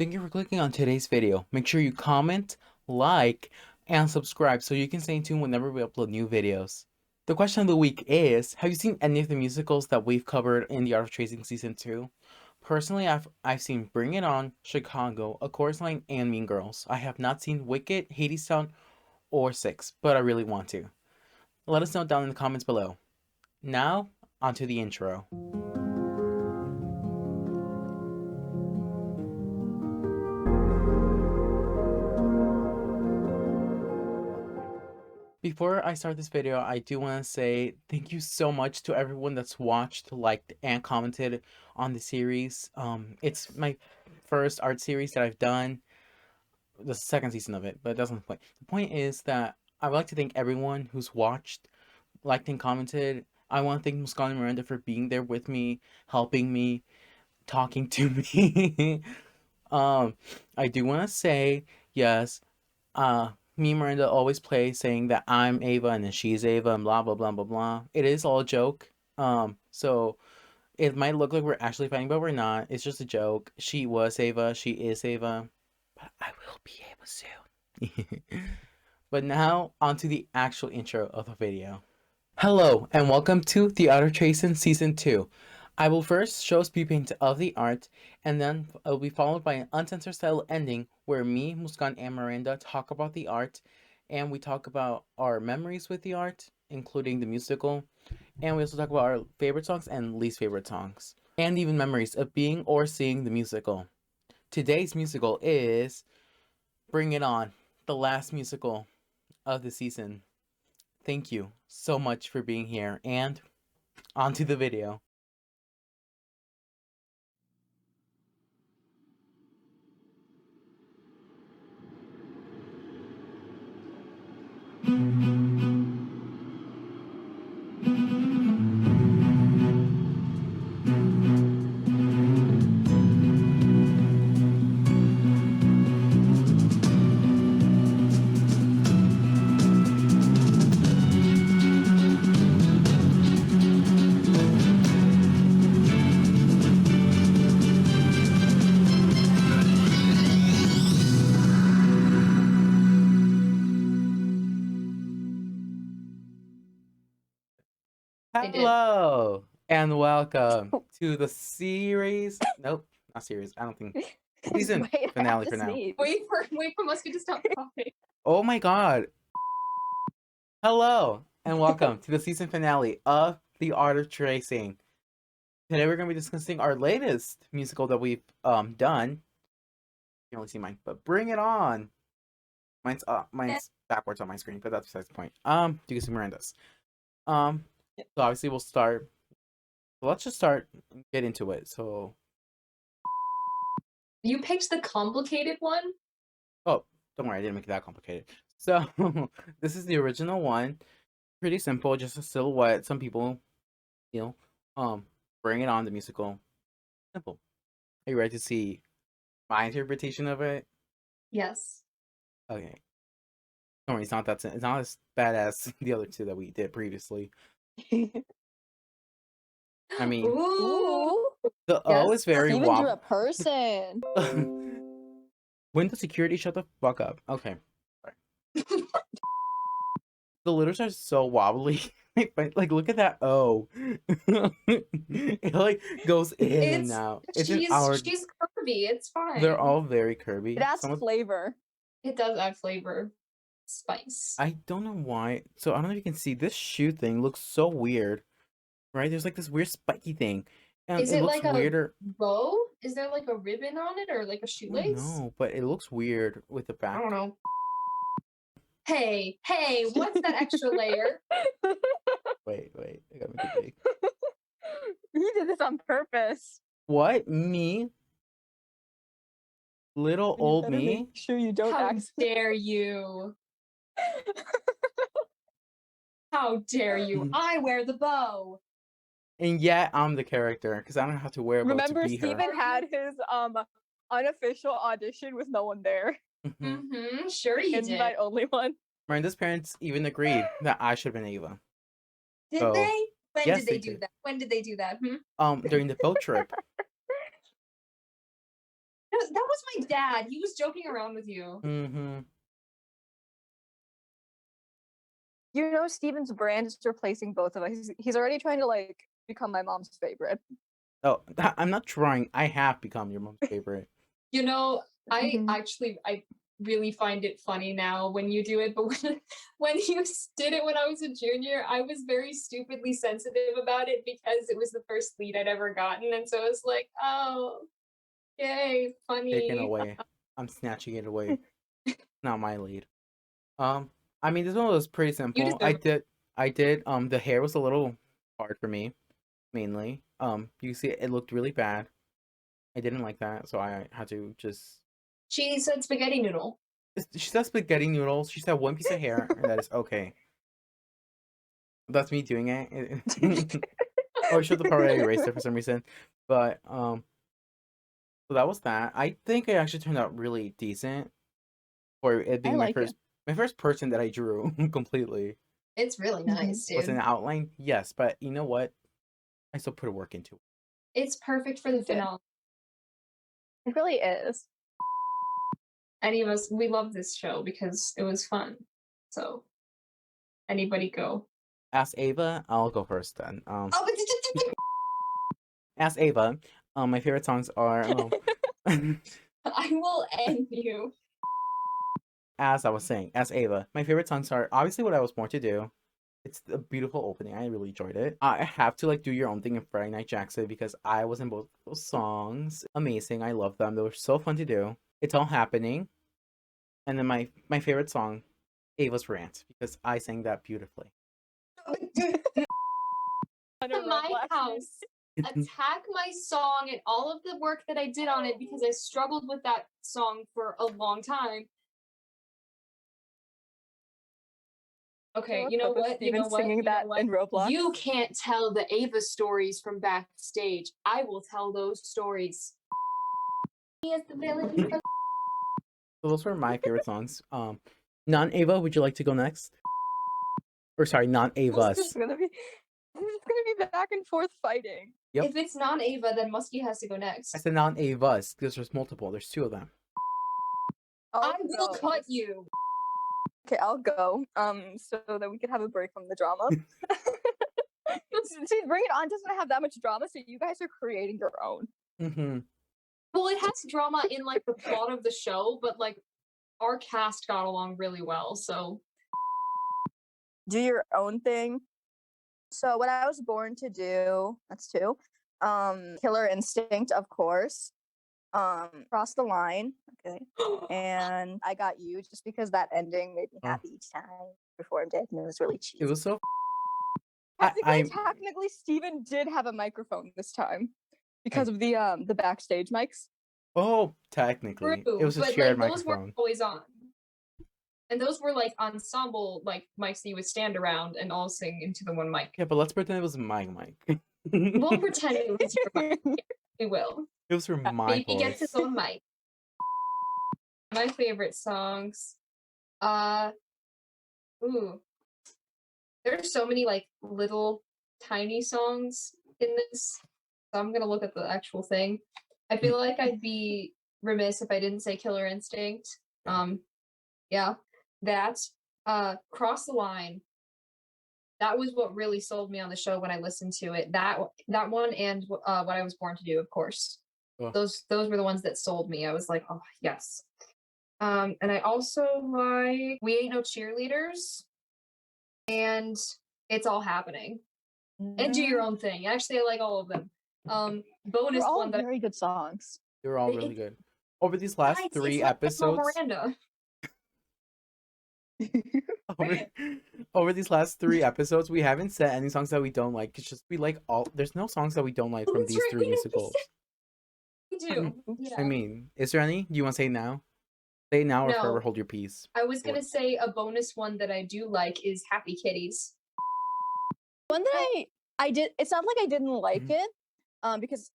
Thank you for clicking on today's video. Make sure you comment, like, and subscribe so you can stay tuned whenever we upload new videos. The question of the week is, have you seen any of the musicals that we've covered in The Art of Tracing Season 2? Personally, I've seen Bring It On, Chicago, A Chorus Line, and Mean Girls. I have not seen Wicked, Hadestown, or Six, but I really want to. Let us know down in the comments below. Now, onto the intro. Before I start this video, I do want to say thank you so much to everyone that's watched, liked, and commented on the series. It's my first art series that I've done, the second season of it, but it doesn't the point. The point is that I would like to thank everyone who's watched, liked, and commented. I want to thank Muskan and Miranda for being there with me, helping me, talking to me. I do want to say, yes, me and Miranda always play saying that I'm Ava and then she's Ava and blah blah blah blah blah. It is all a joke. So it might look like we're actually fighting, but we're not. It's just a joke. She was Ava, she is Ava, but I will be Ava soon. But now onto the actual intro of the video. Hello and welcome to The Art of Tracing Season 2. I will first show a speed paint of the art, and then it will be followed by an uncensored style ending where me, Muskan, and Miranda talk about the art, and we talk about our memories with the art, including the musical, and we also talk about our favorite songs and least favorite songs, and even memories of being or seeing the musical. Today's musical is Bring It On, the last musical of the season. Thank you so much for being here, and on to the video. Hello and welcome to the series. Nope, not series. I don't think season finale for now. Wait for Musky to stop coughing. Oh my god. Hello and welcome to the season finale of The Art of Tracing. Today we're going to be discussing our latest musical that we've done. You can only see mine, but Bring It On. Mine's backwards on my screen, but that's besides the point. You can see Miranda's. So obviously we'll start. Let's just start and get into it. So You picked the complicated one? oh, don't worry, I didn't make it that complicated. So this is the original one. Pretty simple, just a silhouette. Some people, Bring It On the musical. Simple. Are you ready to see my interpretation of it? Yes. Okay. Don't worry, it's not as bad as the other two that we did previously. I mean, Ooh, the O is very even drew a wobbly. person. When the security shut the fuck up. Okay. Sorry. The letters are so wobbly. Like look at that O. It like goes in and out. She's curvy. It's fine. They're all very curvy. It adds flavor. It does add flavor. Spice. I don't know why. So I don't know if you can see this shoe thing looks so weird. Right? There's like this weird spiky thing. And Is it it looks like weirder. a bow? Is there like a ribbon on it or like a shoelace? No, but it looks weird with the back. I don't know. Hey, what's that extra layer? Wait, I gotta make it big. You did this on purpose. What? Me? Little old me? Make sure you don't How dare you? How dare you? I wear the bow. And yet I'm the character because I don't have to wear a bow Remember, to be her. Steven had his unofficial audition with no one there. Sure he did. Invite only one. Miranda's parents even agreed that I should have been Ava. Did So, they? When yes, did they they do did. that? When did they do that? During the boat trip. That was my dad. He was joking around with you. Mm-hmm. You know, Steven's brand is replacing both of us. He's already trying to like become my mom's favorite. Oh, I'm not trying. I have become your mom's favorite. You know, I Mhm. actually I really find it funny now when you do it, but when you did it when I was a junior, I was very stupidly sensitive about it because it was the first lead I'd ever gotten, and so I was like, oh, yay, Taken funny. away. I'm snatching it away. Not my lead. Um, I mean, this one was pretty You simple. deserve it. I did. The hair was a little hard for me, mainly. You see, it looked really bad. I didn't like that, so I had to just. She said spaghetti noodle. She said spaghetti noodles. She said one piece of hair, and that is okay. That's me doing it. Oh, I showed the part where I erased it for some reason, but so that was that. I think it actually turned out really decent for it I being like it. my first person that I drew completely. It's really nice, Was an dude. outline, yes, but you know what? I still put a work into it. It's perfect for the You did. finale. It really is. Any of us, we love this show because it was fun. So, anybody go. Ask Ava. I'll go first then. Oh, but Ask Ava. My favorite songs are I will end you. as I was saying, ask Ava. My favorite songs are obviously What I Was Born to Do. It's a beautiful opening. I really enjoyed it. I have to like Do Your Own Thing in Friday Night Jackson because I was in both those songs. Amazing. I love them. They were so fun to do. It's All Happening. And then my favorite song, Ava's Rant, because I sang that beautifully. To my house, attack my song and all of the work that I did on it because I struggled with that song for a long time. Okay, you know what? You know what? Singing You know that what? in Roblox. You can't tell the Ava stories from backstage. I will tell those stories. He is the villain. So those were my favorite songs. Non Ava, would you like to go next? Or sorry, non Ava's. It's gonna be back and forth fighting. Yep. If it's not Ava, then Muskie has to go I next. said non Ava's because there's multiple. There's two of them. I will cut you. Okay, I'll go. So that we could have a break from the drama. See, Bring It On doesn't have that much drama, so you guys are creating your own. Mm-hmm. Well, it has drama in like the plot of the show, but like our cast got along really well, so Do your own thing. So what I was born to do, that's two. Killer Instinct, of course. Cross the Line, okay. And I Got You, just because that ending made me happy each time before I'm dead, and it was really cheesy. It was so. Technically, Steven did have a microphone this time because of the backstage mics. Oh, technically, true, it was a but shared like those microphone. weren't always on. And those were like ensemble like mics that you would stand around and all sing into the one mic. Yeah, but let's pretend it was my mic. We'll pretend it was your mic. We will. It was for my Baby gets his voice. own mic. My favorite songs. Ooh. There's so many like little tiny songs in this. So I'm gonna look at the actual thing. I feel like I'd be remiss if I didn't say Killer Instinct. Yeah. That. Cross the Line. That was what really sold me on the show when I listened to it. That one and What I Was Born to Do, of course. Oh. Those were the ones that sold me. I was like, oh yes. And I also like We Ain't No Cheerleaders and It's All Happening. And Do Your Own Thing. Actually, I like all of them. Bonus They're all one that very good songs. They were all really good. Over these last it's 3 like episodes. Miranda. over these last 3 episodes, we haven't said any songs that we don't like. It's just we like all. There's no songs that we don't like from these 3 musicals. We do. Yeah. I mean, is there any? Do you want to say now? Say now or No. forever hold your peace. I was gonna say a bonus one that I do like is Happy Kitties. One that I did. It's not like I didn't like it, because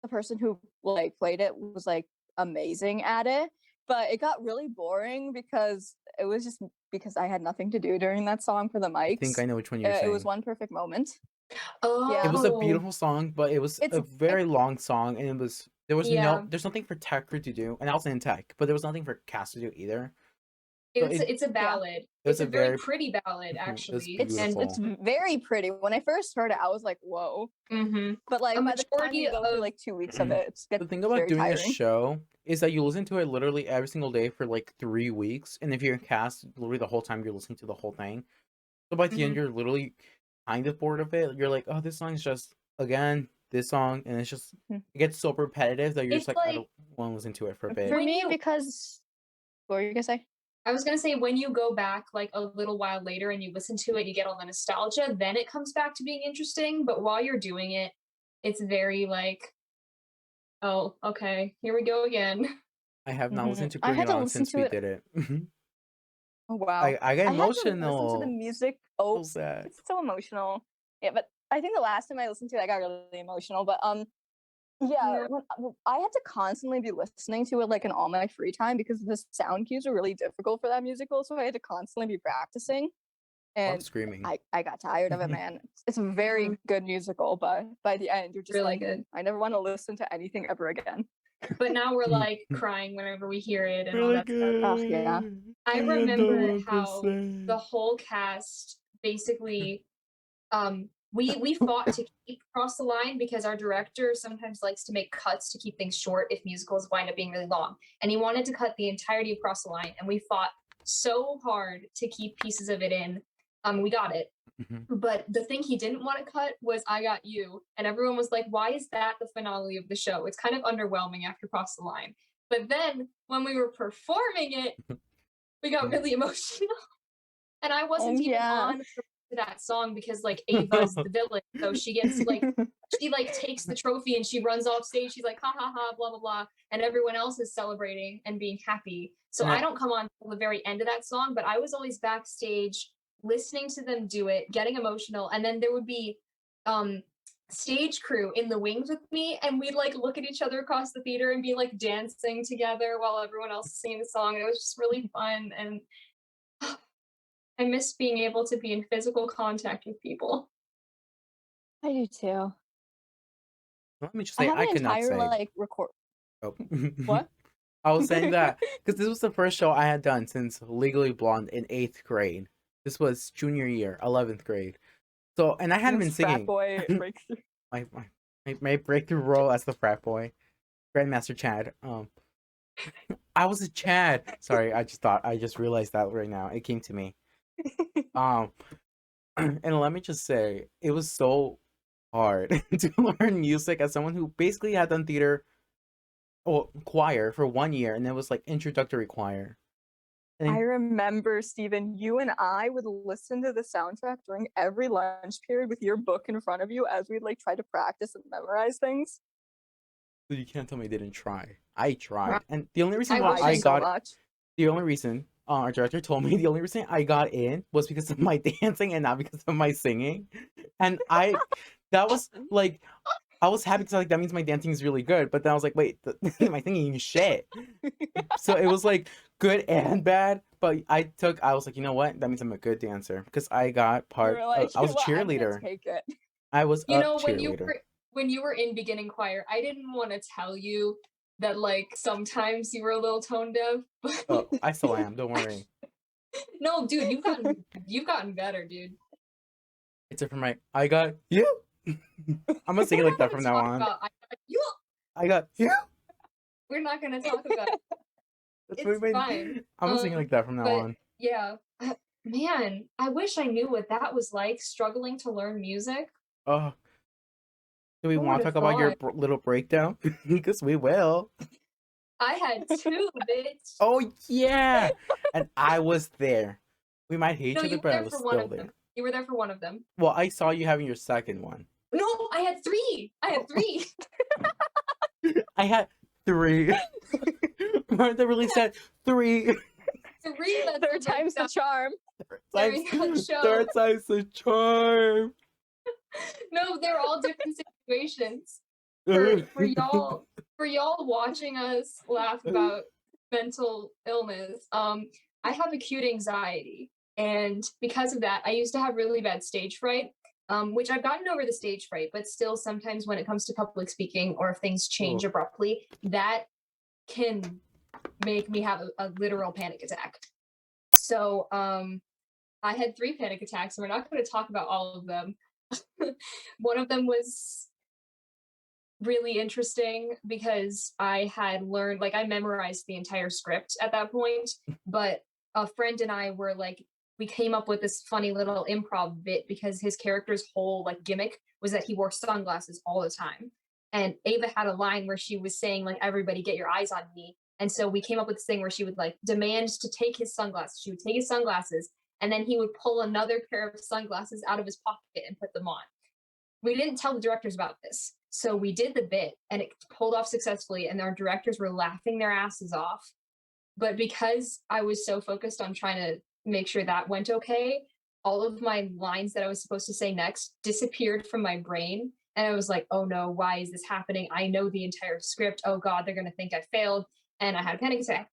the person who like played it was like amazing at it, but it got really boring because it was just because I had nothing to do during that song for the mics. I think I know which one you're saying. It was One Perfect Moment. Oh, Yeah. It was a beautiful song, but it was It's- a very long song, and it was Yeah, there's nothing for tech crew to do, and I was in tech, but there was nothing for cast to do either. So it's a Yeah. ballad. it was It's a a very very pretty ballad, it was actually, and It's beautiful. very pretty. When I first heard it, I was like, "Whoa!" But a like by the time majority you go through of like 2 weeks of it, it The gets thing about very doing a tiring. show is that you listen to it literally every single day for like 3 weeks, and if you're in cast, literally the whole time you're listening to the whole thing. So by the end, Mhm. you're literally kind of bored of it. You're like, oh, this song's just again this song, and it's just Mhm. it gets so repetitive that you're just It's like, I like don't want to listen to it for a bit. For when me, you because what were you gonna say? I was gonna say when you go back like a little while later and you listen to it, you get all the nostalgia, then it comes back to being interesting. But while you're doing it, it's very like, oh, okay, here we go again. I have not listened to I Bring had It to On listen since to we it. did it. Oh wow, I get I had to listen to the emotional. music. So Oops, sad. it's so emotional. Yeah, but I think the last time I listened to it, I got really emotional. But yeah, Yeah. I had to constantly be listening to it like in all my free time because the sound cues are really difficult for that musical. So I had to constantly be practicing, Love and screaming. I got tired of it, man. It's a very Mhm. good musical, but by the end, you're just Really like, good. I never want to listen to anything ever again. But now we're like crying whenever we hear it and all Really that stuff. Oh yeah. good. I I got no remember one to how say. the whole cast basically we fought to keep Cross the Line because our director sometimes likes to make cuts to keep things short if musicals wind up being really long. And he wanted to cut the entirety of Cross the Line, and we fought so hard to keep pieces of it in. We got it. Mhm. But the thing he didn't want to cut was I Got You. And everyone was like, why is that the finale of the show? It's kind of underwhelming after Cross the Line. But then when we were performing it, we got really emotional. And I wasn't even Yeah. on that song because like Ava's the villain. So she gets like she like takes the trophy and she runs off stage. She's like, ha ha ha, blah blah blah. And everyone else is celebrating and being happy. So And I don't come on till the very end of that song, but I was always backstage listening to them do it, getting emotional. And then there would be um stage crew in the wings with me, and we'd like look at each other across the theater and be like dancing together while everyone else is singing the song. And it was just really fun, and I miss being able to be in physical contact with people. I do too. let me just I say, have I an could not entire say. like record. Oh. What? I was saying that because this was the first show I had done since Legally Blonde in 8th grade. This was junior year, 11th grade. So, and I hadn't been This frat singing. boy breakthrough. my, my breakthrough role as the frat boy, Grandmaster Chad. I was a Chad. Sorry, I just realized that right now. It came to me. Um, and let me just say, it was so hard to learn music as someone who basically had done theater or choir for 1 year, and it was like introductory choir. And I then, remember, Steven, you and I would listen to the soundtrack during every lunch period with your book in front of you as we'd like try to practice and memorize things. so you can't tell me I didn't try. I Right. tried, and the only reason I why wish Tried I I so got much. the only reason our director told me the only reason I got in was because of my dancing and not because of my singing. And that was like, I was happy because like that means my dancing is really good. But then I was like, wait, my singing is shit. So it was like good and bad. But I was like, you know what? That means I'm a good dancer because I got You part. were like, I you was know a what? I'm gonna cheerleader. take it. I was You a know, cheerleader. when you were in beginning choir, I didn't want to tell you that like sometimes you were a little tone deaf. Oh, I still am. Don't worry. No, dude, you've gotten better, dude. It's it for my. I got you. I'm gonna sing it We're like not that gonna from now talk on. about you. I got you. We're not gonna talk about it. That's It's what fine. I'm gonna sing it like that from now But on. yeah, man, I wish I knew what that was like struggling to learn music. Oh, do we Who would want to have talk about your thought? little breakdown? Because we will. I had two, bitch. Oh yeah, and I was there. We might hate No, each other, you were but I there was for one still of them. there. You were there for one of them. Well, I saw you having your second one. No, I had three. I had three. I had three. Martha really said three. Three. That's Third time's the charm. There we go, show. Third time's the charm. No, they're all different situations. For y'all watching us laugh about mental illness, I have acute anxiety, and because of that I used to have really bad stage fright. which I've gotten over the stage fright, but still sometimes when it comes to public speaking or if things change abruptly, that can make me have a literal panic attack. So I had 3 panic attacks, and we're not going to talk about all of them. One of them was really interesting because I had learned, like, I memorized the entire script at that point, but a friend and I were like, we came up with this funny little improv bit because his character's whole like gimmick was that he wore sunglasses all the time. And Ava had a line where she was saying, like, everybody get your eyes on me. And so we came up with this thing where she would like demand to take his sunglasses. She would take his sunglasses, and then he would pull another pair of sunglasses out of his pocket and put them on. We didn't tell the directors about this. So we did the bit and it pulled off successfully, and our directors were laughing their asses off. But because I was so focused on trying to make sure that went okay, all of my lines that I was supposed to say next disappeared from my brain. And I was like, oh no, why is this happening? I know the entire script. Oh God, they're going to think I failed. And I had a panic attack.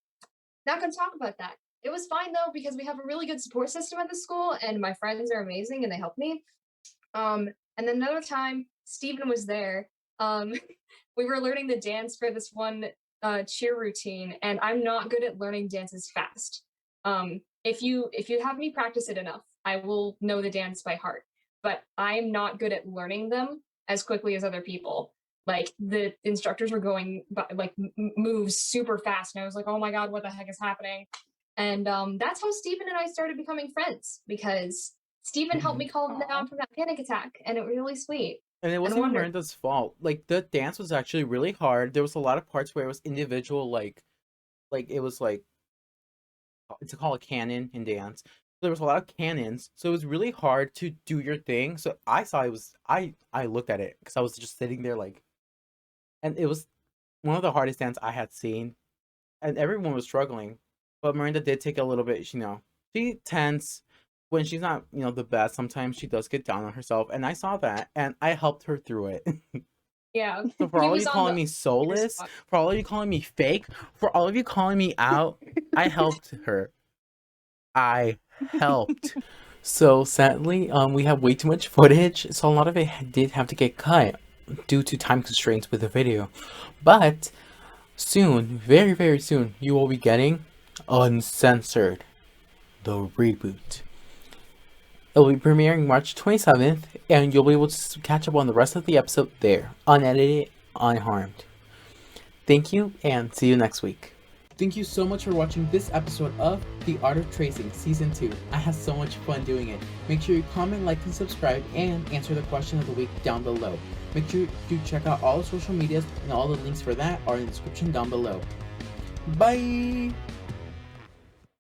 Not going to talk about that. It was fine though, because we have a really good support system at the school and my friends are amazing and they helped me. And then another time, Stephen was there. We were learning the dance for this one cheer routine, and I'm not good at learning dances fast. If you have me practice it enough, I will know the dance by heart. But I'm not good at learning them as quickly as other people. Like the instructors were going like moves super fast, and I was like, "Oh my god, what the heck is happening?" And that's how Stephen and I started becoming friends, because Stephen helped me calm down from that panic attack, and it was really sweet. And it wasn't even Miranda's fault. Like, the dance was actually really hard. There was a lot of parts where it was individual, like it was like, it's called a canon in dance. There was a lot of canons, so it was really hard to do your thing. So I saw it was, I looked at it because I was just sitting there like, and it was one of the hardest dance I had seen, and everyone was struggling. But Miranda did take a little bit, she tense when she's not, the best. Sometimes she does get down on herself, and I saw that, and I helped her through it. Yeah. So for all of you calling me soulless, for all of you calling me fake, for all of you calling me out, I helped her. I helped. So sadly, we have way too much footage, so a lot of it did have to get cut due to time constraints with the video. But soon, very, very soon, you will be getting Uncensored, the reboot. It will be premiering March 27th, and you'll be able to catch up on the rest of the episode there, unedited, unharmed. Thank you, and see you next week. Thank you so much for watching this episode of The Art of Tracing Season 2. I had so much fun doing it. Make sure you comment, like, and subscribe, and answer the question of the week down below. Make sure you check out all the social medias, and all the links for that are in the description down below. Bye!